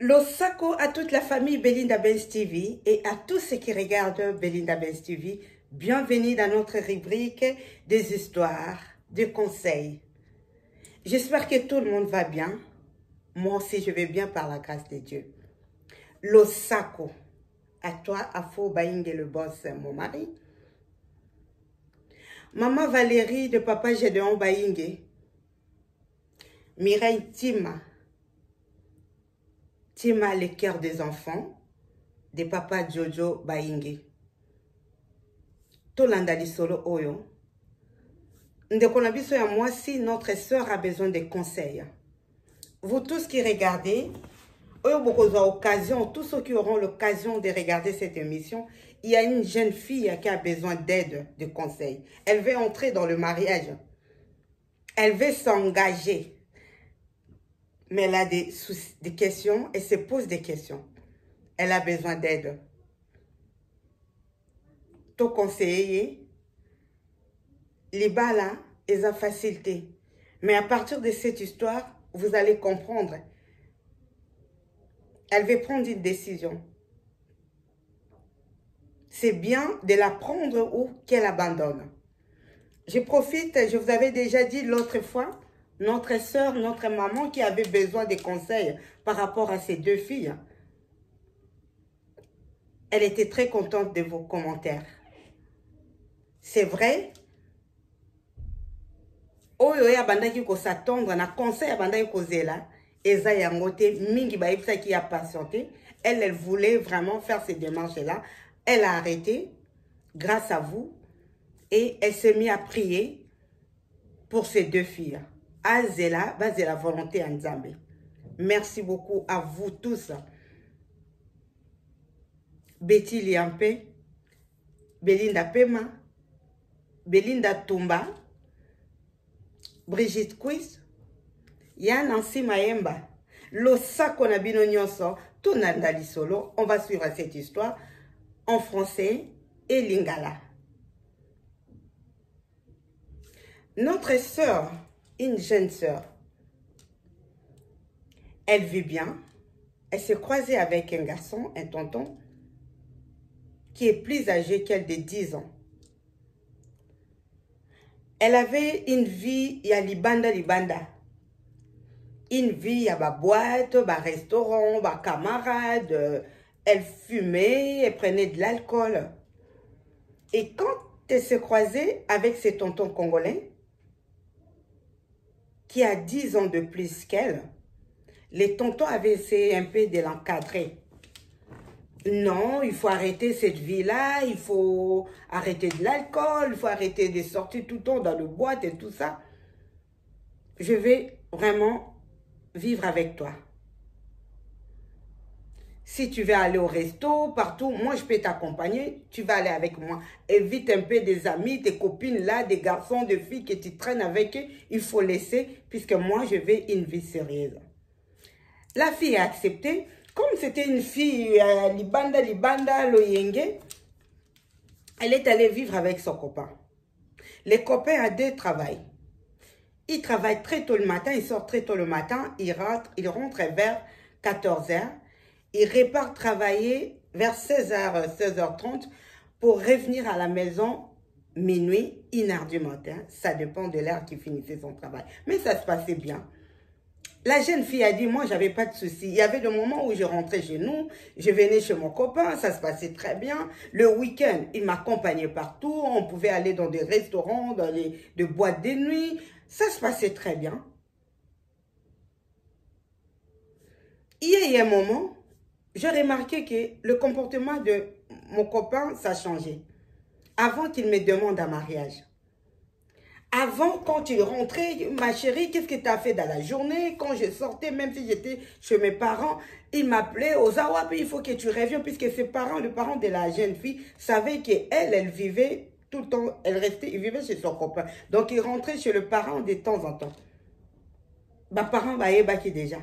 Losako à toute la famille Belinda Benz TV et à tous ceux qui regardent Belinda Benz TV. Bienvenue dans notre rubrique des histoires, des conseils. J'espère que tout le monde va bien. Moi aussi, je vais bien par la grâce de Dieu. Losako, à toi, Afo Baïngue le boss, mon mari. Maman Valérie de Papa Gédéon Baïngue. Mireille Tima. Tima, le cœur des enfants, de Papa Jojo Baïngue. Tolanda di solo oyo. Ndeko na biso ya mwasi, notre sœur a besoin de conseils. Vous tous qui regardez, oyo bokozwa occasion, tous ceux qui auront l'occasion de regarder cette émission, il y a une jeune fille qui a besoin d'aide, de conseils. Elle veut entrer dans le mariage. Elle veut s'engager. Mais elle a des questions, elle se pose des questions. Elle a besoin d'aide. Ton conseiller, les bas là, ils ont facilité. Mais à partir de cette histoire, vous allez comprendre. Elle veut prendre une décision. C'est bien de la prendre ou qu'elle abandonne. Je profite, je vous avais déjà dit l'autre fois, notre soeur, notre maman qui avait besoin de conseils par rapport à ces deux filles. Elle était très contente de vos commentaires. C'est vrai. Oyo ya bandaki ko s'attendre na conseil ya bandaki ko zela eza yangote mingi ba ipsa qui a patienté. Elle voulait vraiment faire ces démarches là. Elle a arrêté grâce à vous et elle s'est mise à prier pour ces deux filles. Azela, base de la volonté en Nzambe. Merci beaucoup à vous tous. Betty Liampe, Belinda Pema, Belinda Tumba, Brigitte Quiz, Yann Nancy Maemba, Losako na bino nyonso, tout nanda solo. On va suivre cette histoire en français et lingala. Notre sœur, une jeune sœur, elle vit bien. Elle s'est croisée avec un garçon, un tonton, qui est plus âgé qu'elle de 10 ans. Elle avait une vie, il y a libanda. Une vie, il y a ba boîte, ba restaurant, ba camarade. Elle fumait, elle prenait de l'alcool. Et quand elle s'est croisée avec ses tontons congolais, qui a 10 ans de plus qu'elle, les tontons avaient essayé un peu de l'encadrer. Non, il faut arrêter cette vie-là, il faut arrêter de l'alcool, il faut arrêter de sortir tout le temps dans le boîte et tout ça. Je vais vraiment vivre avec toi. Si tu veux aller au resto, partout, moi je peux t'accompagner, tu vas aller avec moi. Évite un peu des amis, tes copines là, des garçons, des filles que tu traînes avec eux, il faut laisser, puisque moi je veux une vie sérieuse. La fille a accepté, comme c'était une fille libanda, loyenge, elle est allée vivre avec son copain. Les copains à deux travaillent. Ils travaillent très tôt le matin, ils sortent très tôt le matin, ils rentrent vers 14 h. Ils repartent travailler vers 16h, 16h30 pour revenir à la maison minuit, 1 h du matin. Ça dépend de l'heure qu'il finissait son travail. Mais ça se passait bien. La jeune fille a dit, moi, j'avais pas de soucis. Il y avait des moments où je rentrais chez nous, je venais chez mon copain, ça se passait très bien. Le week-end, il m'accompagnait partout. On pouvait aller dans des restaurants, dans des boîtes de nuit. Ça se passait très bien. Il y a un moment, j'ai remarqué que le comportement de mon copain, ça a changé. Avant qu'il me demande un mariage. Avant, quand il rentrait, ma chérie, qu'est-ce que tu as fait dans la journée? Quand je sortais, même si j'étais chez mes parents, il m'appelait aux Awapi, il faut que tu reviennes, puisque ses parents, le parent de la jeune fille, savait qu'elle, elle vivait tout le temps, il vivait chez son copain. Donc, il rentrait chez le parent de temps en temps. Bah, parent, bah, baki déjà.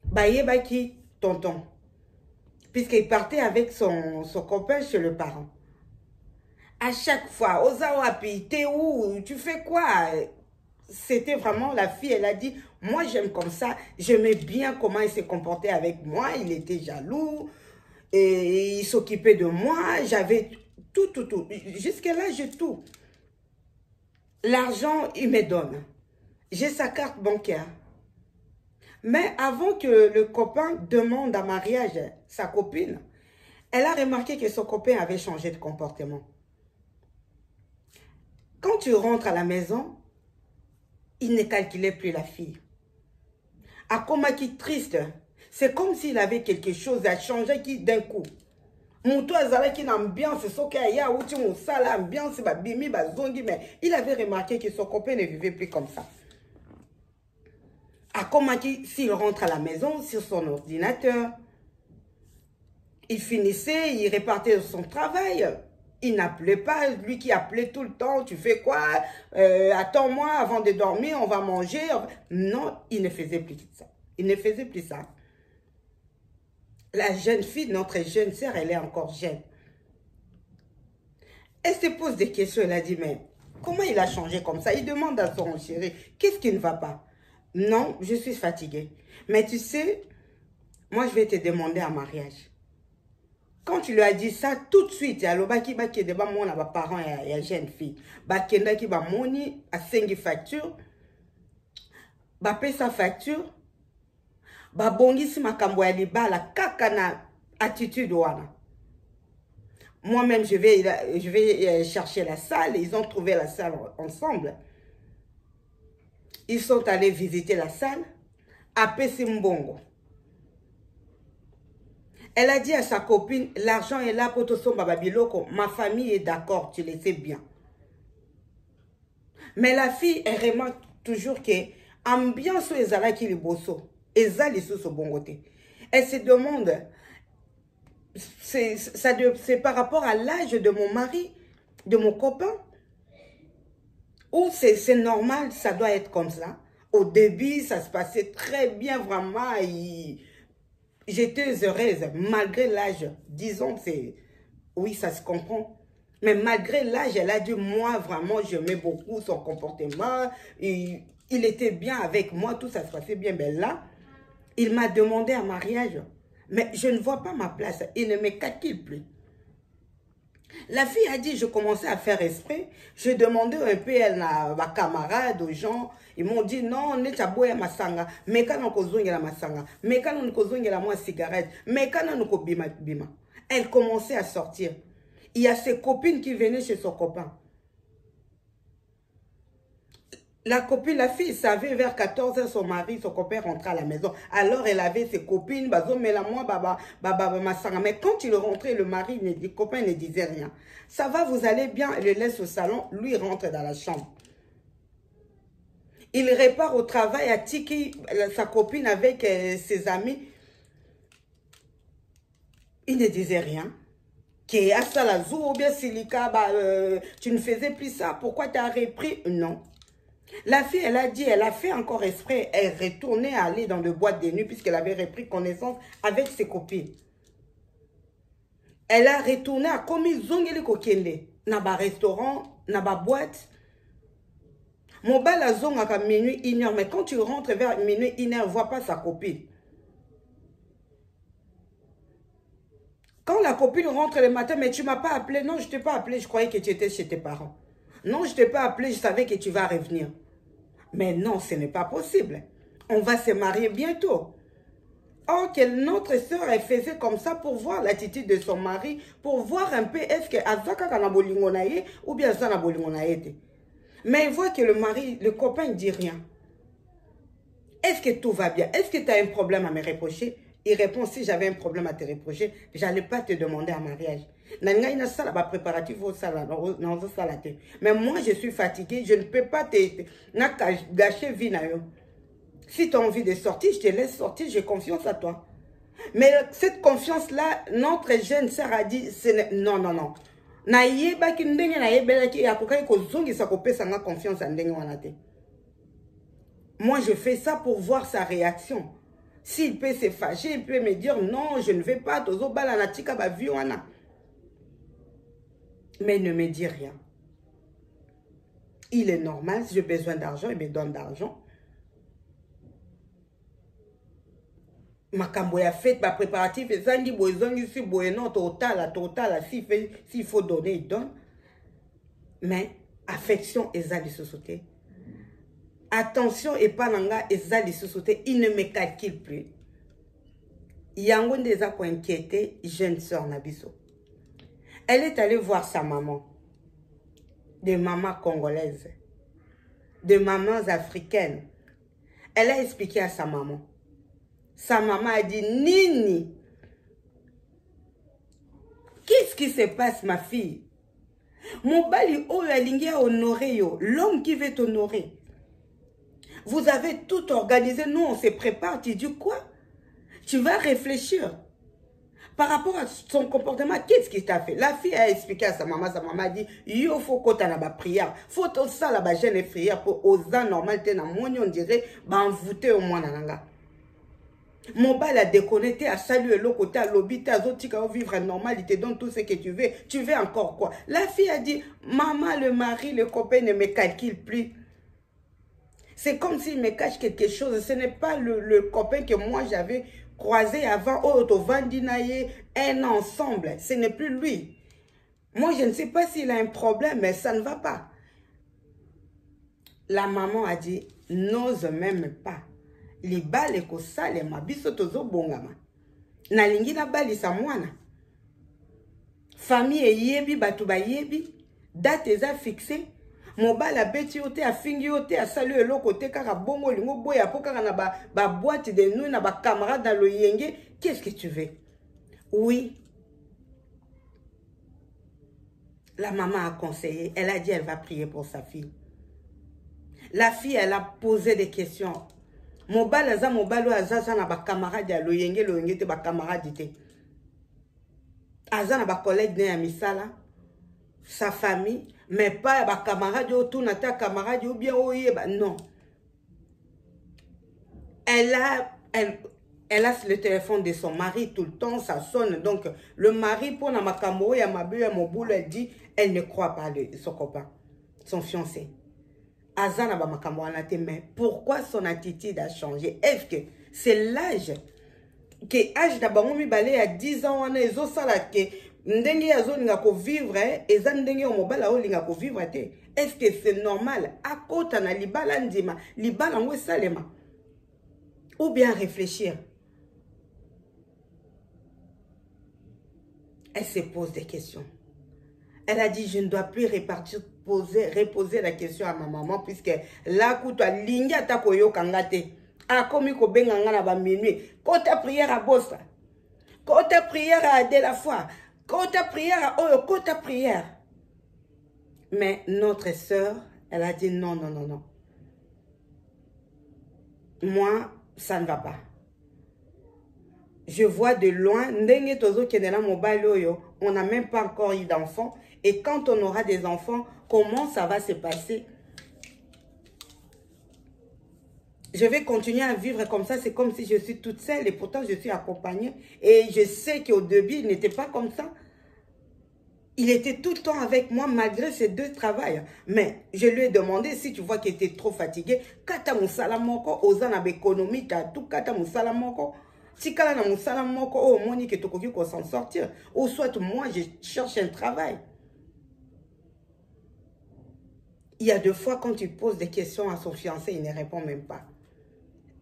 Bah, baki, tonton. Puisqu'il partait avec son copain chez le parent. À chaque fois, Ozawapi, t'es où? Tu fais quoi? C'était vraiment la fille, elle a dit, Moi, j'aime comme ça. J'aimais bien comment il s'est comporté avec moi. Il était jaloux. Et il s'occupait de moi. J'avais tout, tout, tout. Jusque-là, j'ai tout. L'argent, il me donne. J'ai sa carte bancaire. Mais avant que le copain demande en mariage sa copine, elle a remarqué que son copain avait changé de comportement. Quand tu rentres à la maison, il ne calculait plus la fille. À Komaki triste, c'est comme s'il avait quelque chose à changer qui d'un coup. Moutou azala qui l'ambiance, sokaya outi moussala ambiance ba bimi ba zongi, mais il avait remarqué que son copain ne vivait plus comme ça. À Komaki, s'il rentre à la maison sur son ordinateur, il finissait, il répartait son travail. Il n'appelait pas, lui qui appelait tout le temps, tu fais quoi? Attends-moi avant de dormir, on va manger. Non, il ne faisait plus ça. Il ne faisait plus ça. La jeune fille, notre jeune sœur, elle est encore jeune. Elle se pose des questions, elle a dit, mais comment il a changé comme ça? Il demande à son chéri, qu'est-ce qui ne va pas? Non, je suis fatiguée. Mais tu sais, moi je vais te demander un mariage. Quand tu lui as dit ça, tout de suite, il y a le baki baki de ba mon parents et la jeune fille. Ba kenda ki ba moni a 5 facture. Ba paie sa facture. Ba bongi si makambo ya libala kaka na attitude wana. Moi-même, je vais chercher la salle. Ils ont trouvé la salle ensemble. Ils sont allés visiter la salle. À Pessimbongo. Elle a dit à sa copine, l'argent est là pour te son babiloko. Ma famille est d'accord, tu le sais bien. Mais la fille, elle remarque toujours que ambiance les ala qui les bosso, ezali sous ce bon côté. Elle se demande, c'est par rapport à l'âge de mon mari, de mon copain, ou c'est normal, ça doit être comme ça. Au début, ça se passait très bien, vraiment. J'étais heureuse, malgré l'âge. Disons, oui, ça se comprend. Mais malgré l'âge, elle a dit, moi, vraiment, j'aimais beaucoup son comportement. Il était bien avec moi, tout ça se passait bien. Mais là, il m'a demandé un mariage. Mais je ne vois pas ma place. Il ne me calcule plus. La fille a dit, je commençais à faire esprit. Je demandais un peu à ma camarade, aux gens. Ils m'ont dit, non, on est à boire masanga. Mais quand on kozonge la masanga. Mais quand on kozonge la moi cigarette. Mais quand on ko bima bima. Elle commençait à sortir. Il y a ses copines qui venaient chez son copain. La copine, la fille savait vers 14 h son mari, son copain rentrait à la maison. Alors elle avait ses copines, mais la moi, masanga. Mais quand il rentrait, le mari, le copain ne disait rien. Ça va, vous allez bien, elle le laisse au salon, lui rentre dans la chambre. Il répare au travail à Tiki, sa copine avec ses amis. Il ne disait rien. Qui à ça la zou ou bien silica, tu ne faisais plus ça, pourquoi tu as repris? Non. La fille, elle a dit, elle a fait encore esprit, elle retournait aller dans le boîte de nuit puisqu'elle avait repris connaissance avec ses copines. Elle a retourné à commis zongeli kokende, na ba restaurant, na ba boîte. Mon bal a zong à minuit 1h, mais quand tu rentres vers minuit 1h, vois pas sa copine. Quand la copine rentre le matin, mais tu m'as pas appelé. Non, je t'ai pas appelé, je croyais que tu étais chez tes parents. Non, je t'ai pas appelé, je savais que tu vas revenir. Mais non, ce n'est pas possible. On va se marier bientôt. Or, que notre soeur, elle faisait comme ça pour voir l'attitude de son mari, pour voir un peu est-ce que Azaka kana bolingo na ye ou bien ça na bolingo na ye. Mais il voit que le mari, le copain ne dit rien. Est-ce que tout va bien? Est-ce que tu as un problème à me reprocher? Il répond, si j'avais un problème à te reprocher, je n'allais pas te demander un mariage. Mais moi, je suis fatiguée, je ne peux pas te gâcher vie. Si tu as envie de sortir, je te laisse sortir, j'ai confiance à toi. Mais cette confiance-là, notre jeune sœur a dit, non, non, non. Moi, je fais ça pour voir sa réaction. S'il peut se fâcher, il peut me dire, non, je ne vais pas. Mais il ne me dit rien. Il est normal, si j'ai besoin d'argent, il me donne d'argent. makambo ya fête, ba préparatif, et ça, si non, total, s'il faut donner, il donne. Mais, affection, et ça, les sociétés. Attention, et pas nanga, et ça, les sociétés, il ne me calcule plus. Yangon déjà pour inquiéter, jeune sœur Nabiso. Elle est allée voir sa maman, des mamans congolaises, des mamans africaines. Elle a expliqué à sa maman. Sa maman a dit, Nini, qu'est-ce qui se passe, ma fille? Mon bali, oh, la ligne a honoré, l'homme qui veut t'honorer. Vous avez tout organisé, nous, on se prépare. Tu dis quoi? Tu vas réfléchir. Par rapport à son comportement, qu'est-ce qu'il t'a fait? La fille a expliqué à sa maman a dit, il faut qu'on t'en a prière. Faut que ça, la jeune prière pour oser normal, on dirait, envoûter au moins. Mon bal a déconnecté, à saluer l'autre côté, à l'obité, à l'autre, tu vas vivre normal, il te donne tout ce que tu veux. Tu veux encore quoi? La fille a dit, maman, le mari, le copain ne me calcule plus. C'est comme s'il me cache quelque chose. Ce n'est pas le copain que moi j'avais croisé avant. Oh, Tovandinaye, un ensemble. Ce n'est plus lui. Moi, je ne sais pas s'il a un problème, mais ça ne va pas. La maman a dit, n'ose même pas. Les balles ko sale ma biso tozo bongama. Na lingi na bali sa mwana. Famille yebi batuba yebi. Date eza fixée. Mon bal a beti yote a fingi yote a salué l'autre côté kaka bongo lingo boya po kaka na ba boîte de nuit na ba camarade dans le yenge. Qu'est-ce que tu veux? Oui. La maman a conseillé. Elle a dit elle va prier pour sa fille. La fille, elle a posé des questions. Mobile aza mobile aza na ba camarade ya loyenge te ba camarade te. Aza na ba collègue ne ya misala, sa famille, mais pas ba camarade autour na ta camarade ou bien oyeba non. Elle a le téléphone de son mari tout le temps, ça sonne. Donc le mari pour na makambo ya mabu ya mobulu, elle dit elle ne croit pas son copain, son fiancé. Azana ba makambo anate, mais pourquoi son attitude a changé? Est-ce que c'est l'âge? Que âge d'abord mi balé à 10 ans on a zo sala que ndenge ya zo linga ko vivre et za ndenge o mobala o linga ko vivre te. Est-ce que c'est normal? À kota na libala ndima, libala ngwe salema. Ou bien réfléchir. Elle se pose des questions. Elle a dit, je ne dois plus reposer la question à ma maman, puisque là, quand tu as ligné à ta koyo kangate, a comme il benga ngana ba minuit, quand ta prière à Bossa, quand ta prière à de la foi, quand ta prière à Oyo, quand ta prière. Mais notre sœur, elle a dit non, non, non, non. Moi, ça ne va pas. Je vois de loin, ndenge tozo kenela mobile oyo, on n'a même pas encore eu d'enfants. Et quand on aura des enfants, comment ça va se passer? Je vais continuer à vivre comme ça. C'est comme si je suis toute seule et pourtant je suis accompagnée. Et je sais qu'au début, il n'était pas comme ça. Il était tout le temps avec moi malgré ces deux travails. Mais je lui ai demandé si tu vois qu'il était trop fatigué. Kata musala moko, ozana bekonomi, tout kata musala moko. Si kala na musala moko, oh moni que tokoki ko s'en sortir. Ou soit moi, je cherche un travail. Il y a 2 fois quand tu poses des questions à son fiancé, il ne répond même pas.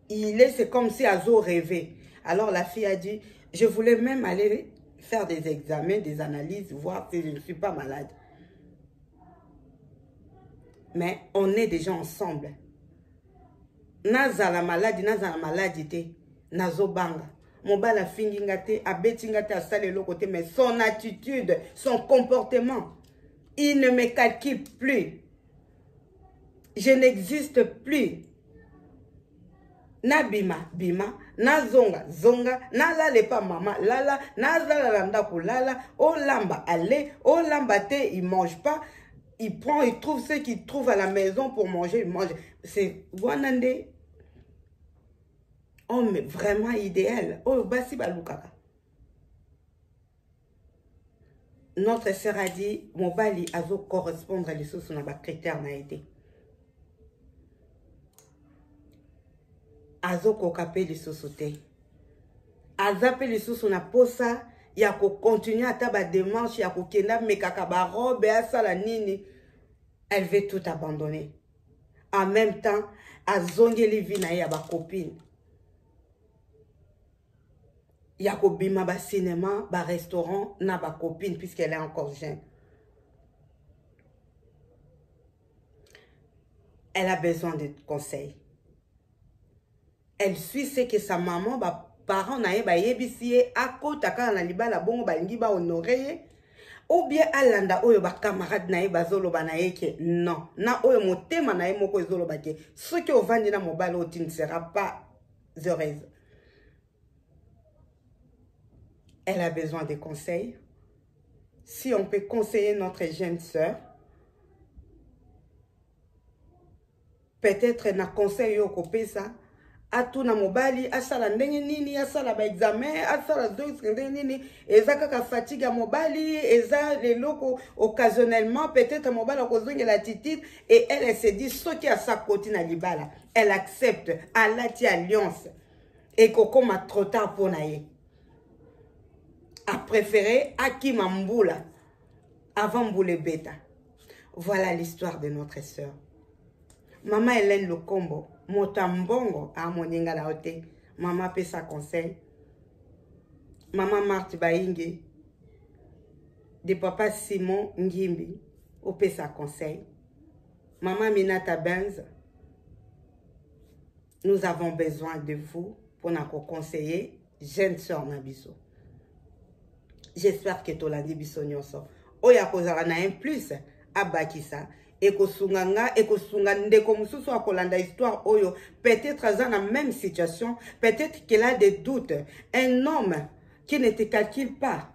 C'est comme si Azo rêvait. Alors la fille a dit, je voulais même aller faire des examens, des analyses, voir si je ne suis pas malade. Mais on est déjà ensemble. Naza la maladie te, nazo banga. Mon bala fingingate, abetingate a salé l'autre côté, mais son attitude, son comportement, il ne me calcule plus. Je n'existe plus. Na bima, bima, na zonga, zonga, na lale pa mama, lala, na zala landa ko lala, oh lamba, allez, oh lamba te, il mange pas, il prend, il trouve ce qu'il trouve à la maison pour manger, il mange. C'est Wanande, homme vraiment idéal. Oh, basi balukaka. Notre sœur a dit, mon bali a correspondre à les sources sur nos critères n'a été. Azo kokapé les sociétés. azape lisusu na posa ya ko continuer ata ba démarche ya ko kenda mekaka ba robe asala nini, elle veut tout abandonner. En même temps, azongeli vi na ya ba copine. Ya ko bima ba cinéma, ba restaurant na ba copine puisqu'elle est encore jeune. Elle a besoin de conseils. Elle suit ce que sa maman, ba parents na ye ba yebisiye akota kaka na libala bongo balingi ba honorer, ou bien alanda oyo ba camarade na ye bazoloba na ye ke non, na oyo motema na ye moko ezoloba ke soki ovandi na mobali o tu ne seras pas heureuse. Elle a besoin de conseils. Si on peut conseiller notre jeune sœur, peut-être na conseil yo kopesa atuna mobali asala ndenge nini, asala ba examen, asala ndenge nini, eza kaka fatigue mobali, eza leloko occasionnellement, peut-être mobali akozonge la titite, et elle se dit soki à sa côté na libala, elle accepte, alati alliance, et kokoma trop tard pour naye. A préféré Akima Mboula avant Mboule Beta. Voilà l'histoire de notre sœur. Maman Hélène Lokombo, Motambongo à Moninga la Ote. Maman fait sa conseil. Maman Marthe Baingue, de papa Simon Ngimbi, au fait sa conseil. Maman Minata Benz, nous avons besoin de vous pour nous conseiller, jeune sœur Nabiso. J'espère que tu l'as dit bisonyoso. Oya kozala na un plus abakisa. Eko sunganga, eko sungande comme sous soit kolanda histoire oyo. Peut-être dans la même situation. Peut-être qu'elle a des doutes. Un homme qui ne te calcule pas.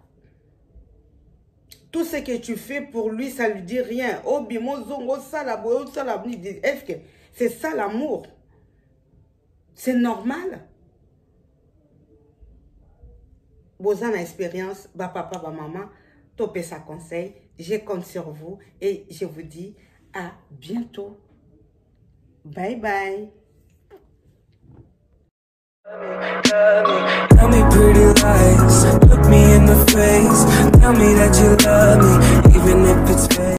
Tout ce que tu fais pour lui, ça lui dit rien. Obimo zongo salabo salabni. Est-ce que c'est ça l'amour? C'est normal? Bozan a expérience, ba papa, ba maman, topez sa conseil, je compte sur vous et je vous dis à bientôt. Bye bye. Tell me pretty lies, look me in the face, tell me that you love me, even if it's fake.